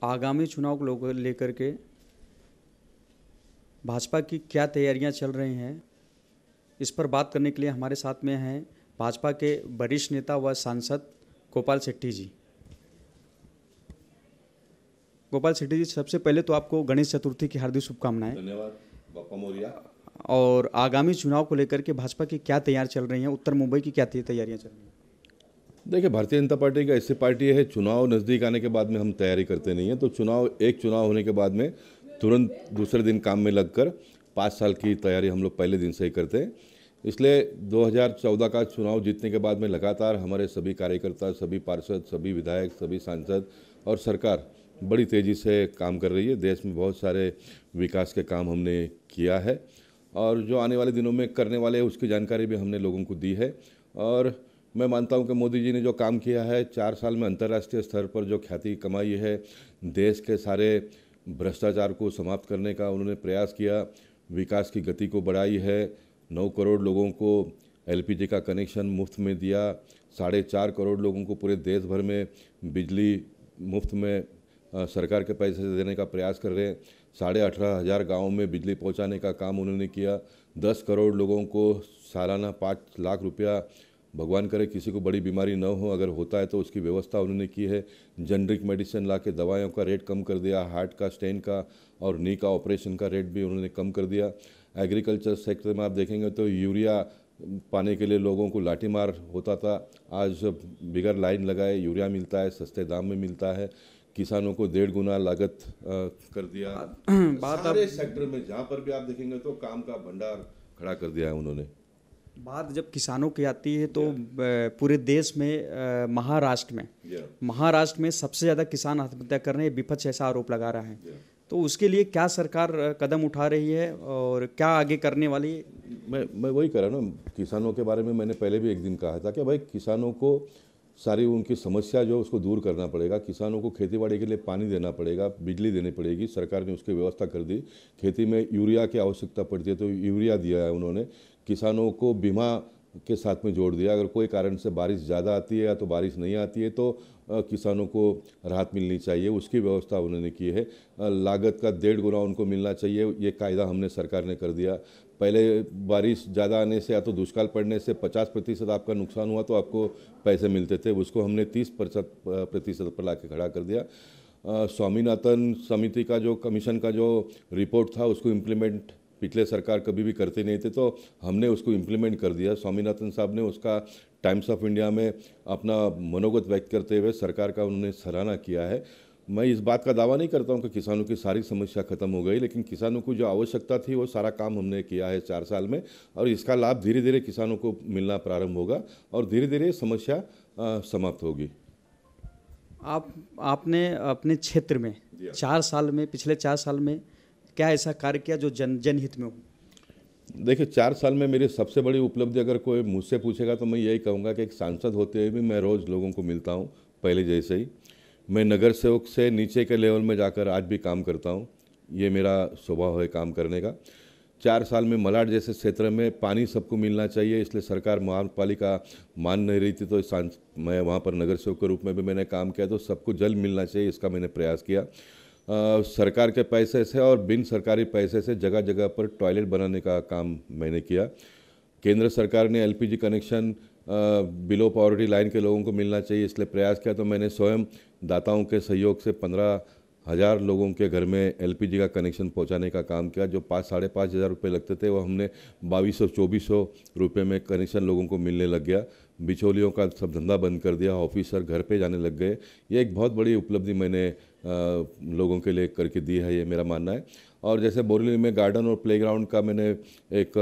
आगामी चुनाव को लेकर के भाजपा की क्या तैयारियां चल रही हैं, इस पर बात करने के लिए हमारे साथ में हैं भाजपा के वरिष्ठ नेता व सांसद गोपाल शेट्टी जी। गोपाल शेट्टी जी, सबसे पहले तो आपको गणेश चतुर्थी की हार्दिक शुभकामनाएं। धन्यवाद बापा मौर्या। और आगामी चुनाव को लेकर के भाजपा की क्या तैयार चल रही हैं, उत्तर मुंबई की क्या तैयारियां चल रही हैं? देखिए, भारतीय जनता पार्टी का ऐसी पार्टी है, चुनाव नज़दीक आने के बाद में हम तैयारी करते नहीं हैं। तो एक चुनाव होने के बाद में तुरंत दूसरे दिन काम में लगकर 5 साल की तैयारी हम लोग पहले दिन से ही करते हैं। इसलिए 2014 का चुनाव जीतने के बाद में लगातार हमारे सभी कार्यकर्ता, सभी पार्षद, सभी विधायक, सभी सांसद और सरकार बड़ी तेज़ी से काम कर रही है। देश में बहुत सारे विकास के काम हमने किया है और जो आने वाले दिनों में करने वाले हैं उसकी जानकारी भी हमने लोगों को दी है। और मैं मानता हूं कि मोदी जी ने जो काम किया है, 4 साल में अंतर्राष्ट्रीय स्तर पर जो ख्याति कमाई है, देश के सारे भ्रष्टाचार को समाप्त करने का उन्होंने प्रयास किया, विकास की गति को बढ़ाई है, 9 करोड़ लोगों को एलपीजी का कनेक्शन मुफ्त में दिया, 4.5 करोड़ लोगों को पूरे देश भर में बिजली मुफ्त में सरकार के पैसे से देने का प्रयास कर रहे हैं, 18,500 गाँवों में बिजली पहुंचाने का काम उन्होंने किया, 10 करोड़ लोगों को सालाना 5 लाख रुपया, भगवान करे किसी को बड़ी बीमारी न हो, अगर होता है तो उसकी व्यवस्था उन्होंने की है। जेनरिक मेडिसिन ला के दवाइयों का रेट कम कर दिया, हार्ट का, स्टेन का और नी का ऑपरेशन का रेट भी उन्होंने कम कर दिया। एग्रीकल्चर सेक्टर में आप देखेंगे तो यूरिया पाने के लिए लोगों को लाठीमार होता था, आज बिगर लाइन लगाए यूरिया मिलता है, सस्ते दाम में मिलता है। किसानों को 1.5 गुना लागत कर दिया। सारे सेक्टर में जहाँ पर भी आप देखेंगे तो काम का भंडार खड़ा कर दिया है उन्होंने। बात जब किसानों की आती है तो पूरे देश में महाराष्ट्र में सबसे ज़्यादा किसान आत्महत्या कर रहे हैं, विपक्ष ऐसा आरोप लगा रहा है। तो उसके लिए क्या सरकार कदम उठा रही है और क्या आगे करने वाली है? मैं वही कह रहा हूँ ना, किसानों के बारे में मैंने पहले भी एक दिन कहा था कि भाई किसानों को सारी उनकी समस्या जो उसको दूर करना पड़ेगा। किसानों को खेतीबाड़ी के लिए पानी देना पड़ेगा, बिजली देनी पड़ेगी, सरकार ने उसकी व्यवस्था कर दी। खेती में यूरिया की आवश्यकता पड़ती है तो यूरिया दिया है उन्होंने। किसानों को बीमा के साथ में जोड़ दिया, अगर कोई कारण से बारिश ज़्यादा आती है या तो बारिश नहीं आती है तो किसानों को राहत मिलनी चाहिए, उसकी व्यवस्था उन्होंने की है। लागत का 1.5 गुना उनको मिलना चाहिए, ये कायदा हमने सरकार ने कर दिया। पहले बारिश ज़्यादा आने से या तो दुष्काल पड़ने से 50% आपका नुकसान हुआ तो आपको पैसे मिलते थे, उसको हमने 30% पर ला के खड़ा कर दिया। स्वामीनाथन समिति का जो कमीशन का जो रिपोर्ट था उसको इम्प्लीमेंट पिछले सरकार कभी भी करते नहीं थे, तो हमने उसको इम्प्लीमेंट कर दिया। स्वामीनाथन साहब ने उसका टाइम्स ऑफ इंडिया में अपना मनोगत व्यक्त करते हुए सरकार का उन्होंने सराहना किया है। मैं इस बात का दावा नहीं करता हूं कि किसानों की सारी समस्या खत्म हो गई, लेकिन किसानों को जो आवश्यकता थी वो सारा काम हमने किया है 4 साल में, और इसका लाभ धीरे धीरे किसानों को मिलना प्रारंभ होगा और धीरे धीरे समस्या समाप्त होगी। आपने अपने क्षेत्र में 4 साल में, पिछले 4 साल में क्या ऐसा कार्य किया जो जनहित में हो? देखिए, 4 साल में मेरी सबसे बड़ी उपलब्धि अगर कोई मुझसे पूछेगा तो मैं यही कहूँगा कि एक सांसद होते हुए भी मैं रोज़ लोगों को मिलता हूँ, पहले जैसे ही। मैं नगर सेवक से नीचे के लेवल में जाकर आज भी काम करता हूँ, ये मेरा स्वभाव है काम करने का। 4 साल में मलाड जैसे क्षेत्र में पानी सबको मिलना चाहिए, इसलिए सरकार महापालिका मान नहीं रही थी, तो मैं वहाँ पर नगर सेवक के रूप में भी मैंने काम किया, तो सबको जल मिलना चाहिए, इसका मैंने प्रयास किया। सरकार के पैसे से और बिन सरकारी पैसे से जगह जगह पर टॉयलेट बनाने का काम मैंने किया। केंद्र सरकार ने LPG connection below poverty line के लोगों को मिलना चाहिए, इसलिए प्रयास किया, तो मैंने स्वयं दाताओं के सहयोग से 15,000 लोगों के घर में एलपीजी का कनेक्शन पहुंचाने का काम किया। जो 5-5.5 हज़ार रुपये लगते थे वो हमने 2200-2400 रुपये में कनेक्शन लोगों को मिलने लग गया। बिचौलियों का सब धंधा बंद कर दिया, ऑफिसर घर पे जाने लग गए। ये एक बहुत बड़ी उपलब्धि मैंने लोगों के लिए करके दी है, ये मेरा मानना है। और जैसे बोरीवली में गार्डन और प्लेग्राउंड का मैंने एक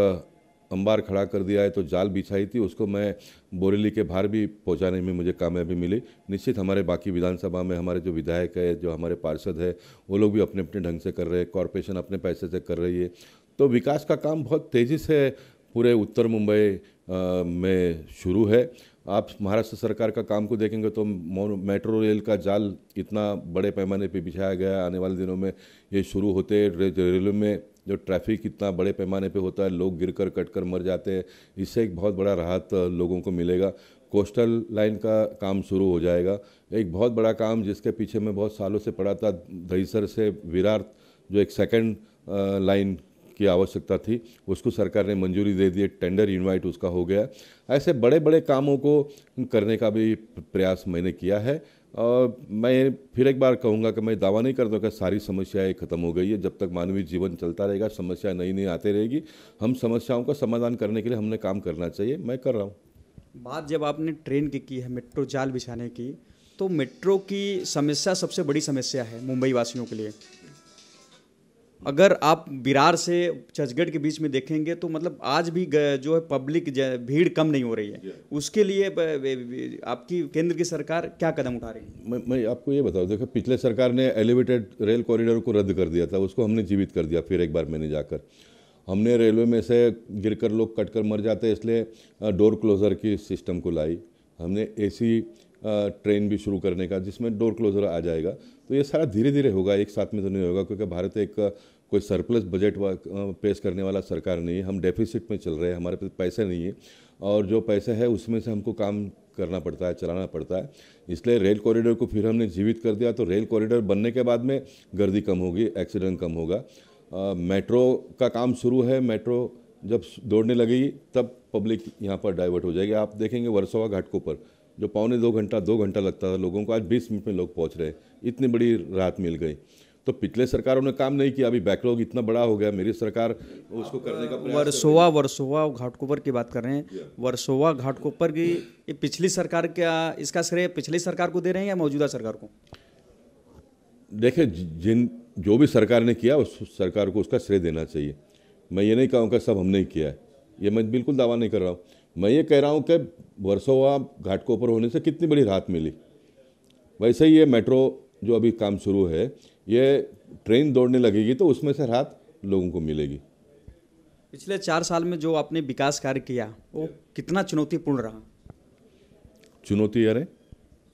अंबार खड़ा कर दिया है, तो जाल बिछाई थी, उसको मैं बोरीवली के बाहर भी पहुंचाने में मुझे कामयाबी मिली। निश्चित हमारे बाकी विधानसभा में हमारे जो विधायक है, जो हमारे पार्षद है, वो लोग भी अपने अपने ढंग से कर रहे हैं, कॉरपोरेशन अपने पैसे से कर रही है। तो विकास का काम बहुत तेज़ी से पूरे उत्तर मुंबई में शुरू है। आप महाराष्ट्र सरकार का काम को देखेंगे तो मेट्रो रेल का जाल इतना बड़े पैमाने पे बिछाया गया है। आने वाले दिनों में ये शुरू होते, रेलवे में जो ट्रैफिक इतना बड़े पैमाने पे होता है, लोग गिरकर कटकर मर जाते हैं, इससे एक बहुत बड़ा राहत लोगों को मिलेगा। कोस्टल लाइन का काम शुरू हो जाएगा। एक बहुत बड़ा काम जिसके पीछे मैं बहुत सालों से पड़ा था, दहीसर से विरार जो एक सेकंड लाइन की आवश्यकता थी, उसको सरकार ने मंजूरी दे दी, टेंडर इनवाइट उसका हो गया। ऐसे बड़े बड़े कामों को करने का भी प्रयास मैंने किया है। और मैं फिर एक बार कहूँगा कि मैं दावा नहीं करता कि सारी समस्याएं खत्म हो गई है। जब तक मानवीय जीवन चलता रहेगा, समस्या नई नई आती रहेगी, हम समस्याओं का समाधान करने के लिए हमने काम करना चाहिए, मैं कर रहा हूँ। बात जब आपने ट्रेन की है, मेट्रो जाल बिछाने की, तो मेट्रो की समस्या सबसे बड़ी समस्या है मुंबई वासियों के लिए। अगर आप विरार से चर्चगेट के बीच में देखेंगे तो मतलब आज भी जो है पब्लिक भीड़ कम नहीं हो रही है। उसके लिए आपकी केंद्र की सरकार क्या कदम उठा रही है? मैं आपको ये बताऊँ, देखो पिछले सरकार ने एलिवेटेड रेल कॉरिडोर को रद्द कर दिया था, उसको हमने जीवित कर दिया। फिर एक बार मैंने जाकर हमने रेलवे में से गिरकर लोग कटकर मर जाते हैं, इसलिए डोर क्लोज़र की सिस्टम को लाई। हमने एसी ट्रेन भी शुरू करने का, जिसमें डोर क्लोज़र आ जाएगा। तो ये सारा धीरे धीरे होगा, एक साथ में तो नहीं होगा, क्योंकि भारत एक कोई सरप्लस बजट पेश करने वाला सरकार नहीं है। हम डेफिसिट में चल रहे हैं, हमारे पास पैसे नहीं है, और जो पैसे है उसमें से हमको काम करना पड़ता है, चलाना पड़ता है। इसलिए रेल कॉरिडोर को फिर हमने जीवित कर दिया। तो रेल कॉरिडोर बनने के बाद में गर्दी कम होगी, एक्सीडेंट कम होगा। मेट्रो का काम शुरू है, मेट्रो जब दौड़ने लगेगी तब पब्लिक यहाँ पर डाइवर्ट हो जाएगी। आप देखेंगे वर्सोवा घाटों पर जो पौने 2 घंटा लगता था लोगों को, आज 20 मिनट में लोग पहुँच रहे हैं। इतनी बड़ी राहत मिल गई। तो पिछले सरकारों ने काम नहीं किया, अभी बैकलॉग इतना बड़ा हो गया, मेरी सरकार उसको करने का प्रयास। वर्सोवा घाटकोपर की बात कर रहे हैं। वर्सोवा घाटकोपर की ये पिछली सरकार, क्या इसका श्रेय पिछली सरकार को दे रहे हैं या मौजूदा सरकार को? देखिए, जो भी सरकार ने किया उस सरकार को उसका श्रेय देना चाहिए। मैं ये नहीं कहूँगा सब हमने ही किया है, ये मैं बिल्कुल दावा नहीं कर रहा हूँ। मैं ये कह रहा हूँ कि वर्सोवा घाटकोपर होने से कितनी बड़ी राहत मिली। वैसे ही ये मेट्रो जो अभी काम शुरू है, ये ट्रेन दौड़ने लगेगी तो उसमें से राहत लोगों को मिलेगी। पिछले 4 साल में जो आपने विकास कार्य किया वो कितना चुनौतीपूर्ण रहा?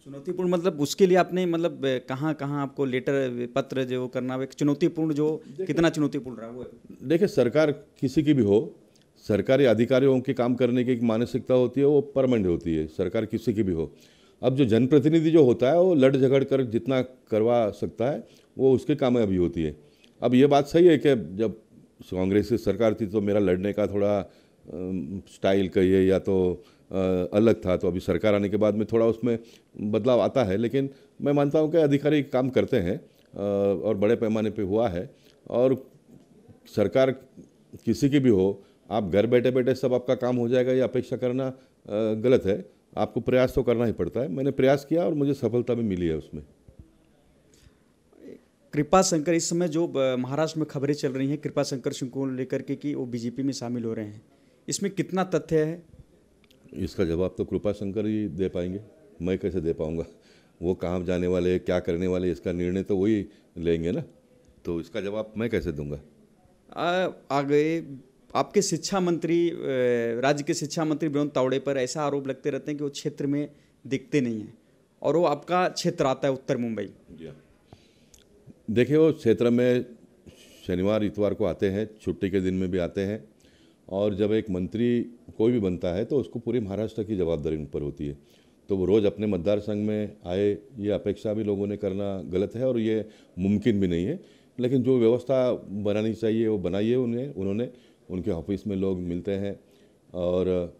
चुनौतीपूर्ण मतलब उसके लिए आपने मतलब कहाँ कहाँ आपको लेटर पत्र जो करना चुनौतीपूर्ण, जो कितना चुनौतीपूर्ण रहा वो? देखिए, सरकार किसी की भी हो, सरकारी अधिकारियों के काम करने की एक मानसिकता होती है, वो परमानेंट होती है, सरकार किसी की भी हो। अब जो जनप्रतिनिधि जो होता है वो लड़ झगड़ कर जितना करवा सकता है वो उसकी कामयाबी होती है। अब ये बात सही है कि जब कांग्रेस की सरकार थी तो मेरा लड़ने का थोड़ा स्टाइल कहिए या तो अलग था, तो अभी सरकार आने के बाद में थोड़ा उसमें बदलाव आता है। लेकिन मैं मानता हूँ कि अधिकारी काम करते हैं और बड़े पैमाने पे हुआ है। और सरकार किसी की भी हो, आप घर बैठे बैठे सब आपका काम हो जाएगा ये अपेक्षा करना गलत है। आपको प्रयास तो करना ही पड़ता है। मैंने प्रयास किया और मुझे सफलता भी मिली है उसमें। कृपा शंकर, इस समय जो महाराष्ट्र में खबरें चल रही हैं कृपा शंकर सिंह को लेकर के कि वो बीजेपी में शामिल हो रहे हैं, इसमें कितना तथ्य है? इसका जवाब तो कृपा शंकर ही दे पाएंगे, मैं कैसे दे पाऊंगा। वो कहाँ जाने वाले, क्या करने वाले, इसका निर्णय तो वही लेंगे ना, तो इसका जवाब मैं कैसे दूंगा। आगे आपके शिक्षा मंत्री, राज्य के शिक्षा मंत्री विनोद तावड़े पर ऐसा आरोप लगते रहते हैं कि वो क्षेत्र में दिखते नहीं हैं और वो आपका क्षेत्र आता है उत्तर मुंबई। देखिए, वो क्षेत्र में शनिवार इतवार को आते हैं, छुट्टी के दिन में भी आते हैं। और जब एक मंत्री कोई भी बनता है तो उसको पूरे महाराष्ट्र की जवाबदारी उन पर होती है। तो वो रोज़ अपने मतदार संघ में आए, ये अपेक्षा भी लोगों ने करना गलत है और ये मुमकिन भी नहीं है। लेकिन जो व्यवस्था बनानी चाहिए वो बनाई है उन्होंने। उनके ऑफिस में लोग मिलते हैं और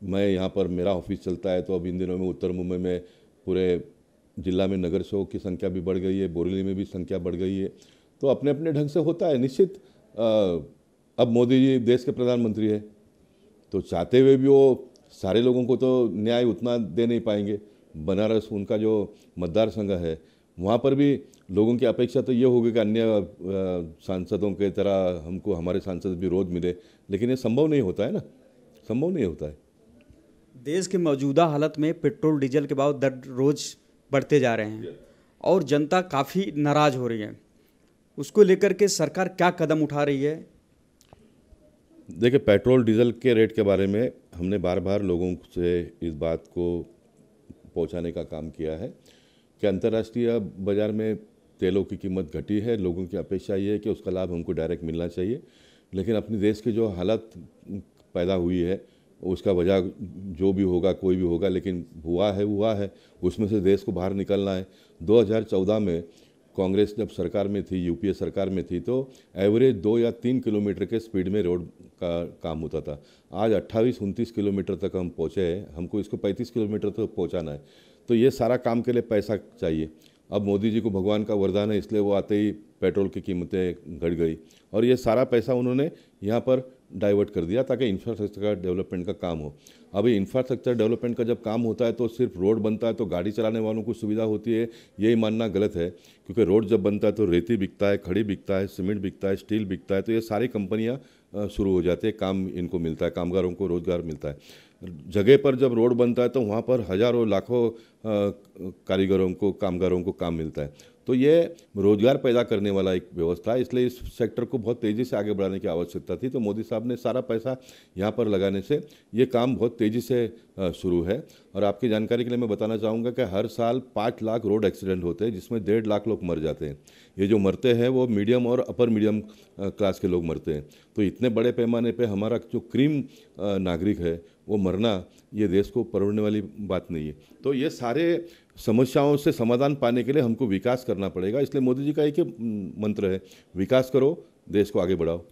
मैं यहाँ पर, मेरा ऑफिस चलता है तो अब इन दिनों में उत्तर मुंबई में पूरे जिला में नगर सेवक की संख्या भी बढ़ गई है, बोरेली में भी संख्या बढ़ गई है। तो अपने अपने ढंग से होता है निश्चित। अब मोदी जी देश के प्रधानमंत्री है तो चाहते हुए भी वो सारे लोगों को तो न्याय उतना दे नहीं पाएंगे। बनारस उनका जो मतदार संघ है वहाँ पर भी लोगों की अपेक्षा तो ये होगी कि अन्य सांसदों के तरह हमको हमारे सांसद भी रोज़ मिले, लेकिन ये संभव नहीं होता है ना, संभव नहीं होता है। देश के मौजूदा हालत में पेट्रोल डीजल के भाव दर रोज बढ़ते जा रहे हैं और जनता काफ़ी नाराज हो रही है। उसको लेकर के सरकार क्या कदम उठा रही है? देखिए, पेट्रोल डीजल के रेट के बारे में हमने बार बार लोगों से इस बात को पहुंचाने का काम किया है कि अंतर्राष्ट्रीय बाज़ार में तेलों की कीमत घटी है। लोगों की अपेक्षा ये है कि उसका लाभ हमको डायरेक्ट मिलना चाहिए। लेकिन अपने देश की जो हालत पैदा हुई है उसका वजह जो भी होगा, कोई भी होगा, लेकिन हुआ है, उसमें से देश को बाहर निकलना है। 2014 में कांग्रेस जब सरकार में थी, यूपीए सरकार में थी, तो एवरेज 2 या 3 किलोमीटर के स्पीड में रोड का काम होता था। आज 28-29 किलोमीटर तक हम पहुँचे हैं, हमको इसको 35 किलोमीटर तक पहुँचाना है। तो ये सारा काम के लिए पैसा चाहिए। अब मोदी जी को भगवान का वरदान है, इसलिए वो आते ही पेट्रोल की कीमतें घट गई और ये सारा पैसा उन्होंने यहाँ पर डाइवर्ट कर दिया ताकि इंफ्रास्ट्रक्चर का डेवलपमेंट का काम हो। अभी इंफ्रास्ट्रक्चर डेवलपमेंट का जब काम होता है तो सिर्फ रोड बनता है तो गाड़ी चलाने वालों को सुविधा होती है, यही मानना गलत है। क्योंकि रोड जब बनता है तो रेती बिकता है, खड़ी बिकता है, सीमेंट बिकता है, स्टील बिकता है, तो ये सारी कंपनियाँ शुरू हो जाती है, काम इनको मिलता है, कामगारों को रोजगार मिलता है। जगह पर जब रोड बनता है तो वहाँ पर हजारों लाखों कारीगरों को, कामगारों को काम मिलता है। तो ये रोजगार पैदा करने वाला एक व्यवस्था है, इसलिए इस सेक्टर को बहुत तेज़ी से आगे बढ़ाने की आवश्यकता थी। तो मोदी साहब ने सारा पैसा यहाँ पर लगाने से ये काम बहुत तेज़ी से शुरू है। और आपकी जानकारी के लिए मैं बताना चाहूँगा कि हर साल 5 लाख रोड एक्सीडेंट होते हैं, जिसमें 1.5 लाख लोग मर जाते हैं। ये जो मरते हैं वो मीडियम और अपर मीडियम क्लास के लोग मरते हैं। तो इतने बड़े पैमाने पर हमारा जो क्रीम नागरिक है वो मरना, ये देश को परवड़ने वाली बात नहीं है। तो ये सारे समस्याओं से समाधान पाने के लिए हमको विकास करना पड़ेगा। इसलिए मोदी जी का एक ही मंत्र है, विकास करो, देश को आगे बढ़ाओ।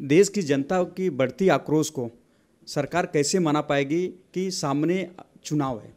देश की जनता की बढ़ती आक्रोश को सरकार कैसे मना पाएगी कि सामने चुनाव है?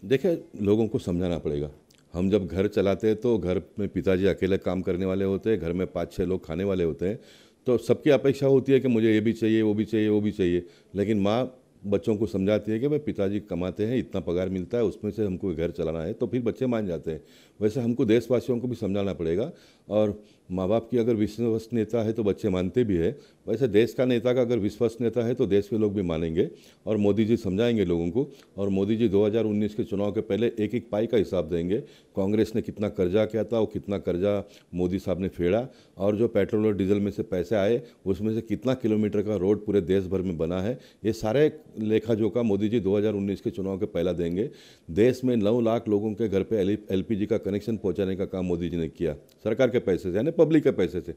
देखिए, लोगों को समझाना पड़ेगा। हम जब घर चलाते हैं तो घर में पिताजी अकेले काम करने वाले होते हैं, घर में 5-6 लोग खाने वाले होते हैं, तो सबकी अपेक्षा होती है कि मुझे ये भी चाहिए, वो भी चाहिए, वो भी चाहिए। लेकिन माँ बच्चों को समझाती है कि भाई पिताजी कमाते हैं, इतना पगार मिलता है, उसमें से हमको घर चलाना है, तो फिर बच्चे मान जाते हैं। वैसे हमको देशवासियों को भी समझाना पड़ेगा, और माँ बाप की अगर विश्वसनीयता है तो बच्चे मानते भी है। वैसे देश का नेता का अगर विश्वसनीयता है तो देश के लोग भी मानेंगे और मोदी जी समझाएंगे लोगों को। और मोदी जी 2019 के चुनाव के पहले एक एक पाई का हिसाब देंगे, कांग्रेस ने कितना कर्जा किया था, वो कितना कर्जा मोदी साहब ने फेड़ा, और जो पेट्रोल और डीजल में से पैसे आए उसमें से कितना किलोमीटर का रोड पूरे देश भर में बना है, ये सारे लेखा जोखा मोदी जी 2019 के चुनाव के पहला देंगे। देश में 9 लाख लोगों के घर पे LPG का कनेक्शन पहुंचाने का काम मोदी जी ने किया, सरकार के पैसे से, यानी पब्लिक के पैसे से।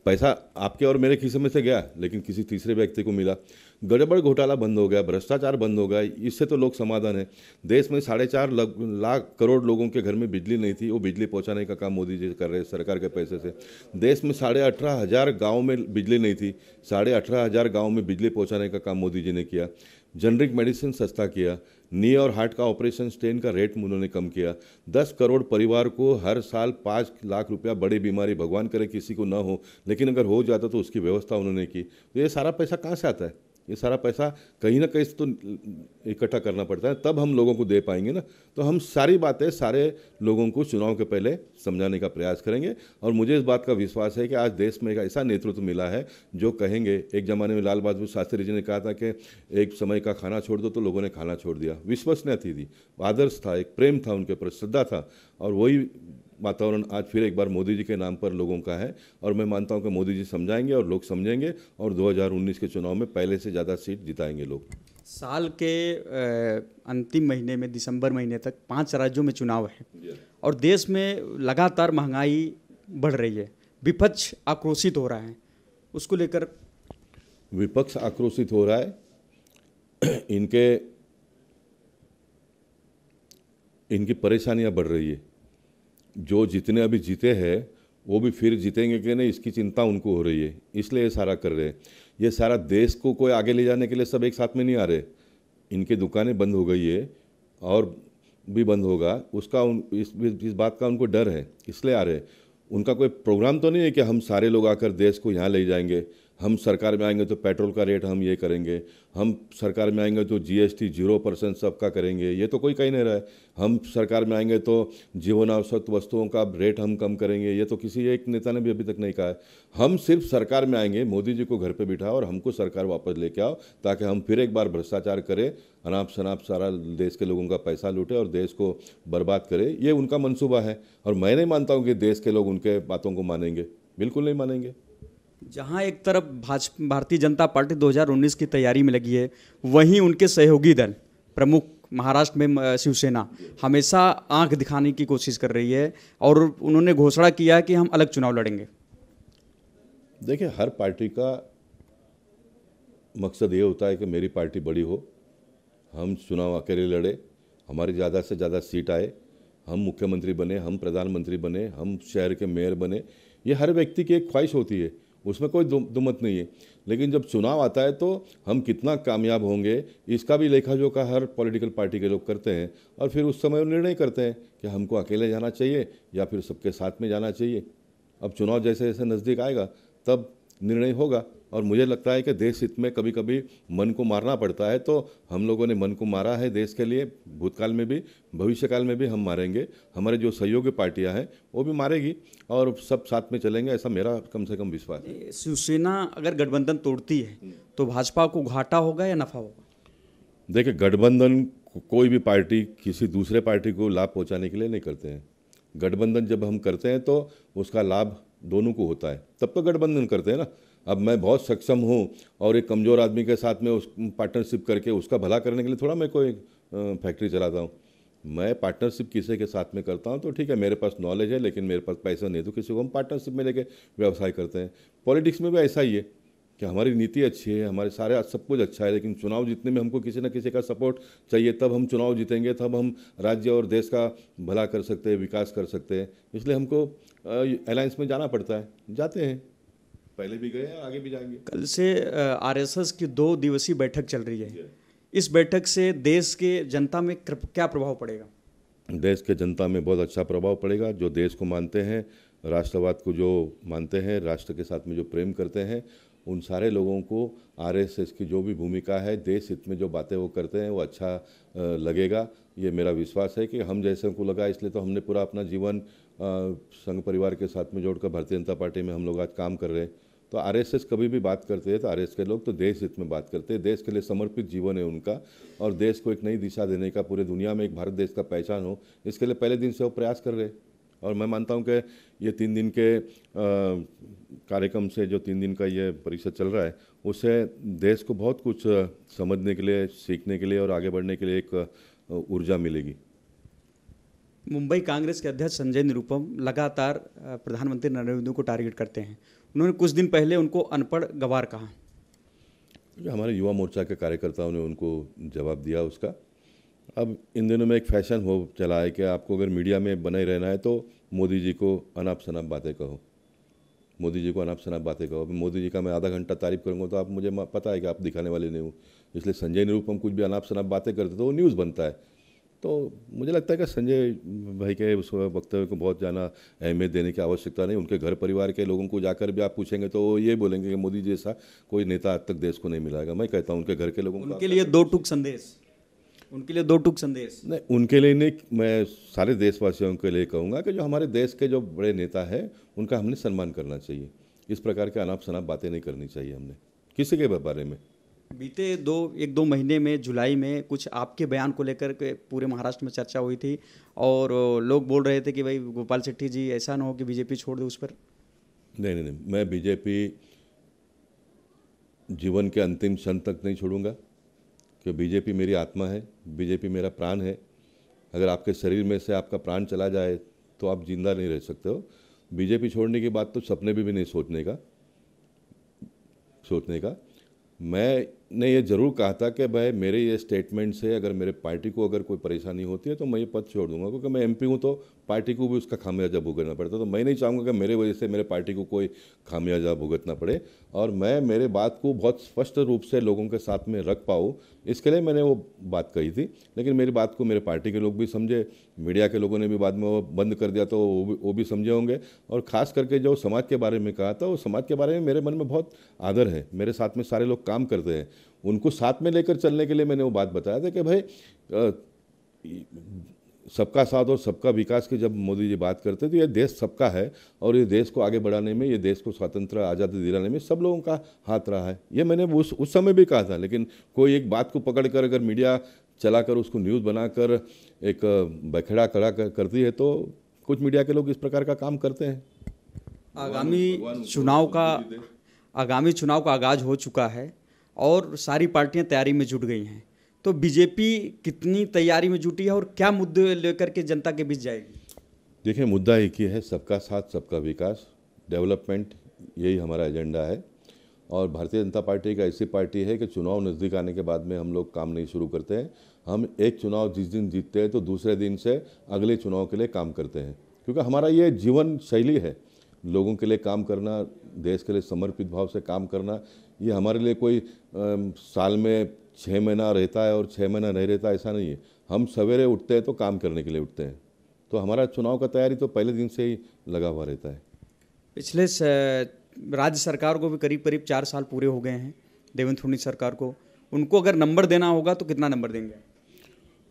पैसा आपके और मेरे खीसे में से गया, लेकिन किसी तीसरे व्यक्ति को मिला। गड़बड़ घोटाला बंद हो गया, भ्रष्टाचार बंद हो गया, इससे तो लोग समाधान है। देश में 4.5 लाख करोड़ लोगों के घर में बिजली नहीं थी, वो बिजली पहुंचाने का काम मोदी जी कर रहे हैं सरकार के पैसे से। देश में 18,500 गाँव में बिजली नहीं थी, 18,500 गाँव में बिजली पहुँचाने का काम मोदी जी ने किया। जेनरिक मेडिसिन सस्ता किया, नी और हार्ट का ऑपरेशन स्टेन का रेट उन्होंने कम किया। 10 करोड़ परिवार को हर साल 5 लाख रुपया, बड़ी बीमारी भगवान करे किसी को ना हो, लेकिन अगर हो जाता तो उसकी व्यवस्था उन्होंने की। तो ये सारा पैसा कहाँ से आता है? ये सारा पैसा कहीं ना कहीं से तो इकट्ठा करना पड़ता है, तब हम लोगों को दे पाएंगे ना। तो हम सारी बातें सारे लोगों को चुनाव के पहले समझाने का प्रयास करेंगे। और मुझे इस बात का विश्वास है कि आज देश में एक ऐसा नेतृत्व मिला है जो कहेंगे, एक ज़माने में लाल बहादुर शास्त्री जी ने कहा था कि एक समय का खाना छोड़ दो, तो लोगों ने खाना छोड़ दिया। विश्वसनीयता थी, आदर्श था, एक प्रेम था, उनके ऊपर श्रद्धा था, और वही वातावरण आज फिर एक बार मोदी जी के नाम पर लोगों का है। और मैं मानता हूं कि मोदी जी समझाएंगे और लोग समझेंगे, और 2019 के चुनाव में पहले से ज़्यादा सीट जिताएंगे लोग। साल के अंतिम महीने में, दिसंबर महीने तक 5 राज्यों में चुनाव है और देश में लगातार महंगाई बढ़ रही है, विपक्ष आक्रोशित हो रहा है, उसको लेकर? विपक्ष आक्रोशित हो रहा है, इनकी परेशानियां बढ़ रही है। जो जितने अभी जीते हैं वो भी फिर जीतेंगे कि नहीं, इसकी चिंता उनको हो रही है, इसलिए ये सारा कर रहे हैं। ये सारा देश को कोई आगे ले जाने के लिए सब एक साथ में नहीं आ रहे। इनकी दुकानें बंद हो गई है और भी बंद होगा, उसका इस बात का उनको डर है, इसलिए आ रहे हैं। उनका कोई प्रोग्राम तो नहीं है कि हम सारे लोग आकर देश को यहाँ ले जाएंगे, हम सरकार में आएंगे तो पेट्रोल का रेट हम ये करेंगे, हम सरकार में आएंगे तो GST 0% सबका करेंगे, ये तो कोई कह नहीं रहा है। हम सरकार में आएंगे तो जीवन आवश्यक वस्तुओं का रेट हम कम करेंगे, ये तो किसी एक नेता ने भी अभी तक नहीं कहा है। हम सिर्फ सरकार में आएंगे, मोदी जी को घर पे बिठाओ और हमको सरकार वापस लेके आओ, ताकि हम फिर एक बार भ्रष्टाचार करें, अनाप शनाप सारा देश के लोगों का पैसा लूटे और देश को बर्बाद करे, ये उनका मंसूबा है। और मैं नहीं मानता हूँ कि देश के लोग उनके बातों को मानेंगे, बिल्कुल नहीं मानेंगे। जहां एक तरफ भारतीय जनता पार्टी 2019 की तैयारी में लगी है, वहीं उनके सहयोगी दल प्रमुख महाराष्ट्र में शिवसेना हमेशा आंख दिखाने की कोशिश कर रही है और उन्होंने घोषणा किया कि हम अलग चुनाव लड़ेंगे। देखिए, हर पार्टी का मकसद ये होता है कि मेरी पार्टी बड़ी हो, हम चुनाव अकेले लड़े, हमारी ज़्यादा से ज़्यादा सीट आए, हम मुख्यमंत्री बने, हम प्रधानमंत्री बने, हम शहर के मेयर बने। ये हर व्यक्ति की एक ख्वाहिश होती है, उसमें कोई दुमत नहीं है। लेकिन जब चुनाव आता है तो हम कितना कामयाब होंगे इसका भी लेखा जोखा हर पॉलिटिकल पार्टी के लोग करते हैं, और फिर उस समय वो निर्णय करते हैं कि हमको अकेले जाना चाहिए या फिर सबके साथ में जाना चाहिए। अब चुनाव जैसे जैसे नज़दीक आएगा तब निर्णय होगा, और मुझे लगता है कि देश हित में कभी कभी मन को मारना पड़ता है, तो हम लोगों ने मन को मारा है देश के लिए, भूतकाल में भी भविष्यकाल में भी हम मारेंगे। हमारे जो सहयोगी पार्टियां हैं वो भी मारेगी, और सब साथ में चलेंगे, ऐसा मेरा कम से कम विश्वास है। शिवसेना अगर गठबंधन तोड़ती है तो भाजपा को घाटा होगा या नफा होगा? देखिए, गठबंधन कोई भी पार्टी किसी दूसरे पार्टी को लाभ पहुंचाने के लिए नहीं करते हैं। गठबंधन जब हम करते हैं तो उसका लाभ दोनों को होता है, तब तो गठबंधन करते हैं ना। अब मैं बहुत सक्षम हूँ और एक कमज़ोर आदमी के साथ में उस पार्टनरशिप करके उसका भला करने के लिए थोड़ा मैं कोई फैक्ट्री चलाता हूँ। मैं पार्टनरशिप किसी के साथ में करता हूँ तो ठीक है, मेरे पास नॉलेज है, लेकिन मेरे पास पैसा नहीं, तो किसी को हम पार्टनरशिप में लेके व्यवसाय करते हैं। पॉलिटिक्स में भी ऐसा ही है कि हमारी नीति अच्छी है, हमारे सारे सब कुछ अच्छा है, लेकिन चुनाव जीतने में हमको किसी न किसी का सपोर्ट चाहिए, तब हम चुनाव जीतेंगे, तब हम राज्य और देश का भला कर सकते हैं, विकास कर सकते हैं। इसलिए हमको अलायंस में जाना पड़ता है, जाते हैं, पहले भी गए हैं, आगे भी जाएंगे। कल से आरएसएस की 2 दिवसीय बैठक चल रही है। इस बैठक से देश के जनता में क्या प्रभाव पड़ेगा? देश के जनता में बहुत अच्छा प्रभाव पड़ेगा। जो देश को मानते हैं, राष्ट्रवाद को जो मानते हैं, राष्ट्र के साथ में जो प्रेम करते हैं, उन सारे लोगों को आरएसएस की जो भी भूमिका है, देश हित में जो बातें वो करते हैं, वो अच्छा लगेगा। ये मेरा विश्वास है कि हम जैसे को लगा, इसलिए तो हमने पूरा अपना जीवन संघ परिवार के साथ में जोड़कर भारतीय जनता पार्टी में हम लोग आज काम कर रहे हैं। तो आरएसएस कभी भी बात करते हैं तो आरएसएस के लोग तो देश हित में बात करते हैं, देश के लिए समर्पित जीवन है उनका, और देश को एक नई दिशा देने का, पूरे दुनिया में एक भारत देश का पहचान हो, इसके लिए पहले दिन से वो प्रयास कर रहे हैं। और मैं मानता हूं कि ये 3 दिन के कार्यक्रम से, जो 3 दिन का ये परिषद चल रहा है, उससे देश को बहुत कुछ समझने के लिए, सीखने के लिए और आगे बढ़ने के लिए एक ऊर्जा मिलेगी। मुंबई कांग्रेस के अध्यक्ष संजय निरुपम लगातार प्रधानमंत्री नरेंद्र मोदी को टारगेट करते हैं। उन्होंने कुछ दिन पहले उनको अनपढ़ गवार कहा। हमारे युवा मोर्चा के कार्यकर्ताओं ने उनको जवाब दिया उसका। अब इन दिनों में एक फैशन हो चला है कि आपको अगर मीडिया में बने रहना है तो मोदी जी को अनाप शनाप बातें कहो, मोदी जी को अनाप शनाप बातें कहो। मोदी जी का मैं आधा घंटा तारीफ करूँगा तो आप, मुझे पता है कि आप दिखाने वाले नहीं हो, इसलिए संजय निरुपम कुछ भी अनाप शनाप बातें करते तो वो न्यूज़ बनता है। तो मुझे लगता है कि संजय भाई के उस वक्तव्य को बहुत ज़्यादा अहमियत देने की आवश्यकता नहीं। उनके घर परिवार के लोगों को जाकर भी आप पूछेंगे तो वो ये बोलेंगे कि मोदी जैसा कोई नेता आज तक देश को नहीं मिलेगा। मैं कहता हूँ उनके घर के लोगों को, उनके लिए 2 टूक संदेश, उनके लिए 2 टूक संदेश। नहीं, उनके लिए नहीं, मैं सारे देशवासियों के लिए कहूँगा कि जो हमारे देश के जो बड़े नेता हैं उनका हमने सम्मान करना चाहिए। इस प्रकार के अनाप शनाप बातें नहीं करनी चाहिए हमने किसी के बारे में। बीते 1-2 महीने में, जुलाई में, कुछ आपके बयान को लेकर के पूरे महाराष्ट्र में चर्चा हुई थी, और लोग बोल रहे थे कि भाई गोपाल शेट्टी जी ऐसा ना हो कि बीजेपी छोड़ दे। उस पर नहीं, मैं बीजेपी जीवन के अंतिम क्षण तक नहीं छोड़ूंगा, कि बीजेपी मेरी आत्मा है, बीजेपी मेरा प्राण है। अगर आपके शरीर में से आपका प्राण चला जाए तो आप जिंदा नहीं रह सकते हो। बीजेपी छोड़ने की बात तो सपने भी नहीं सोचने का। मैंने ये ज़रूर कहा था कि भाई मेरे ये स्टेटमेंट से अगर मेरे पार्टी को अगर कोई परेशानी होती है तो मैं ये पद छोड़ दूंगा, क्योंकि मैं एमपी हूँ तो पार्टी को भी उसका खामियाजा भुगतना पड़ता। तो मैं नहीं चाहूँगा कि मेरे वजह से मेरे पार्टी को कोई खामियाजा भुगतना पड़े, और मैं मेरे बात को बहुत स्पष्ट रूप से लोगों के साथ में रख पाऊँ, इसके लिए मैंने वो बात कही थी। लेकिन मेरी बात को मेरे पार्टी के लोग भी समझे, मीडिया के लोगों ने भी बाद में वो बंद कर दिया तो वो भी समझे होंगे। और ख़ास करके जो समाज के बारे में कहा था, वो समाज के बारे में मेरे मन में बहुत आदर है। मेरे साथ में सारे लोग काम करते हैं, उनको साथ में लेकर चलने के लिए मैंने वो बात बताया था कि भाई सबका साथ और सबका विकास की जब मोदी जी बात करते तो ये देश सबका है, और ये देश को आगे बढ़ाने में, ये देश को स्वतंत्र आज़ादी दिलाने में सब लोगों का हाथ रहा है। ये मैंने उस समय भी कहा था। लेकिन कोई एक बात को पकड़कर अगर मीडिया चलाकर उसको न्यूज़ बनाकर एक बखेड़ा खड़ा करती है तो कुछ मीडिया के लोग इस प्रकार का काम करते हैं। आगामी चुनाव का आगाज हो चुका है और सारी पार्टियां तैयारी में जुट गई हैं, तो बीजेपी कितनी तैयारी में जुटी है और क्या मुद्दे लेकर के जनता के बीच जाएगी? देखिए, मुद्दा एक ही है, सबका साथ सबका विकास, डेवलपमेंट, यही हमारा एजेंडा है। और भारतीय जनता पार्टी एक ऐसी पार्टी है कि चुनाव नज़दीक आने के बाद में हम लोग काम नहीं शुरू करते हैं। हम एक चुनाव जिस दिन जीतते हैं तो दूसरे दिन से अगले चुनाव के लिए काम करते हैं, क्योंकि हमारा ये जीवन शैली है। लोगों के लिए काम करना, देश के लिए समर्पित भाव से काम करना, ये हमारे लिए कोई साल में 6 महीना रहता है और 6 महीना नहीं रहता, ऐसा नहीं है। हम सवेरे उठते हैं तो काम करने के लिए उठते हैं, तो हमारा चुनाव का तैयारी तो पहले दिन से ही लगा हुआ रहता है। पिछले राज्य सरकार को भी करीब करीब 4 साल पूरे हो गए हैं, देवेंद्र फडणवीस सरकार को। उनको अगर नंबर देना होगा तो कितना नंबर देंगे?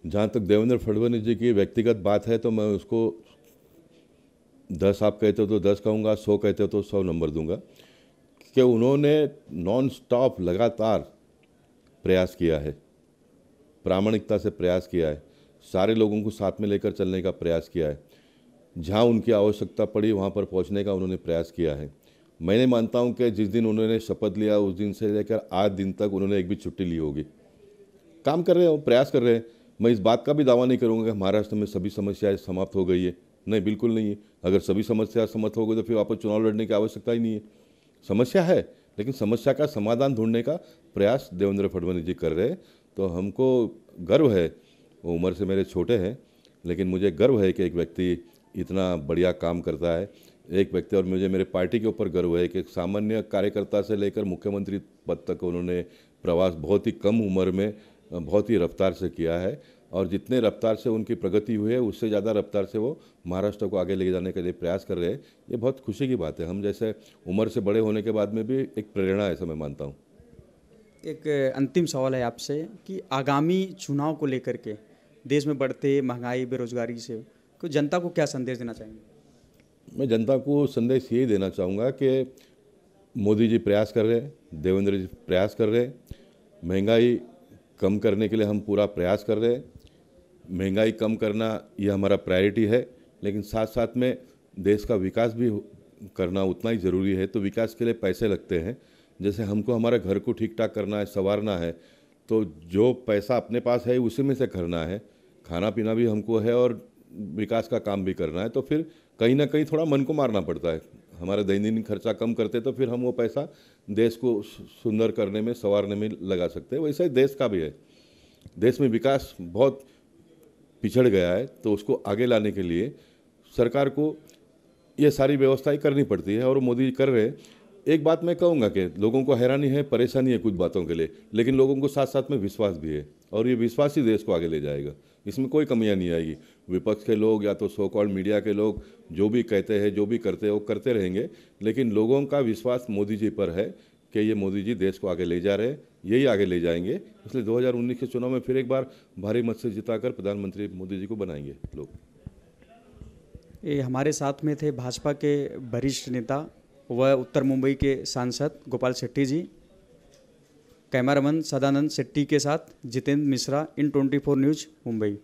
जहाँ तक देवेंद्र फडणवीस जी की व्यक्तिगत बात है तो मैं उसको 10 आप कहते हो तो 10 कहूँगा, 100 कहते हो तो 100 नंबर दूंगा, कि उन्होंने नॉन स्टॉप लगातार प्रयास किया है, प्रामाणिकता से प्रयास किया है, सारे लोगों को साथ में लेकर चलने का प्रयास किया है, जहाँ उनकी आवश्यकता पड़ी वहाँ पर पहुँचने का उन्होंने प्रयास किया है। मैंने मानता हूँ कि जिस दिन उन्होंने शपथ लिया उस दिन से लेकर आज दिन तक उन्होंने एक भी छुट्टी ली होगी। काम कर रहे हो, प्रयास कर रहे हैं। मैं इस बात का भी दावा नहीं करूँगा कि महाराष्ट्र में सभी समस्याएं समाप्त हो गई है, नहीं, बिल्कुल नहीं है। अगर सभी समस्या समाप्त हो गई तो फिर वापस चुनाव लड़ने की आवश्यकता ही नहीं है। समस्या है, लेकिन समस्या का समाधान ढूंढने का प्रयास देवेंद्र फडणवीस जी कर रहे हैं, तो हमको गर्व है। वो उम्र से मेरे छोटे हैं, लेकिन मुझे गर्व है कि एक व्यक्ति इतना बढ़िया काम करता है, एक व्यक्ति। और मुझे मेरे पार्टी के ऊपर गर्व है कि एक सामान्य कार्यकर्ता से लेकर मुख्यमंत्री पद तक उन्होंने प्रवास बहुत ही कम उम्र में बहुत ही रफ्तार से किया है, और जितने रफ्तार से उनकी प्रगति हुई है उससे ज़्यादा रफ्तार से वो महाराष्ट्र को आगे ले जाने के लिए प्रयास कर रहे हैं। ये बहुत खुशी की बात है। हम जैसे उम्र से बड़े होने के बाद में भी एक प्रेरणा है, ऐसा मैं मानता हूँ। एक अंतिम सवाल है आपसे कि आगामी चुनाव को लेकर के देश में बढ़ते महंगाई, बेरोजगारी से को जनता को क्या संदेश देना चाहेंगे? मैं जनता को संदेश यही देना चाहूँगा कि मोदी जी प्रयास कर रहे हैं, देवेंद्र जी प्रयास कर रहे हैं, महंगाई कम करने के लिए हम पूरा प्रयास कर रहे हैं। महंगाई कम करना ये हमारा प्रायोरिटी है, लेकिन साथ साथ में देश का विकास भी करना उतना ही ज़रूरी है। तो विकास के लिए पैसे लगते हैं। जैसे हमको हमारे घर को ठीक ठाक करना है, संवारना है, तो जो पैसा अपने पास है उसी में से करना है। खाना पीना भी हमको है और विकास का काम भी करना है, तो फिर कहीं ना कहीं थोड़ा मन को मारना पड़ता है। हमारा दैनंदिन खर्चा कम करते तो फिर हम वो पैसा देश को सुंदर करने में, संवारने में लगा सकते हैं। वैसे ही देश का भी है। देश में विकास बहुत पिछड़ गया है, तो उसको आगे लाने के लिए सरकार को ये सारी व्यवस्थाएं करनी पड़ती है, और मोदी जी कर रहे हैं। एक बात मैं कहूँगा कि लोगों को हैरानी है, परेशानी है कुछ बातों के लिए, लेकिन लोगों को साथ साथ में विश्वास भी है, और ये विश्वास ही देश को आगे ले जाएगा। इसमें कोई कमियां नहीं आएगी। विपक्ष के लोग या तो सो कॉल्ड मीडिया के लोग जो भी कहते हैं, जो भी करते हैं, वो करते रहेंगे, लेकिन लोगों का विश्वास मोदी जी पर है कि ये मोदी जी देश को आगे ले जा रहे हैं, यही आगे ले जाएंगे। इसलिए 2019 के चुनाव में फिर एक बार भारी मत से जिताकर प्रधानमंत्री मोदी जी को बनाएंगे लोग। ये हमारे साथ में थे भाजपा के वरिष्ठ नेता व उत्तर मुंबई के सांसद गोपाल शेट्टी जी। कैमरामैन सदानंद शेट्टी के साथ जितेंद्र मिश्रा, इन 24 न्यूज़ मुंबई।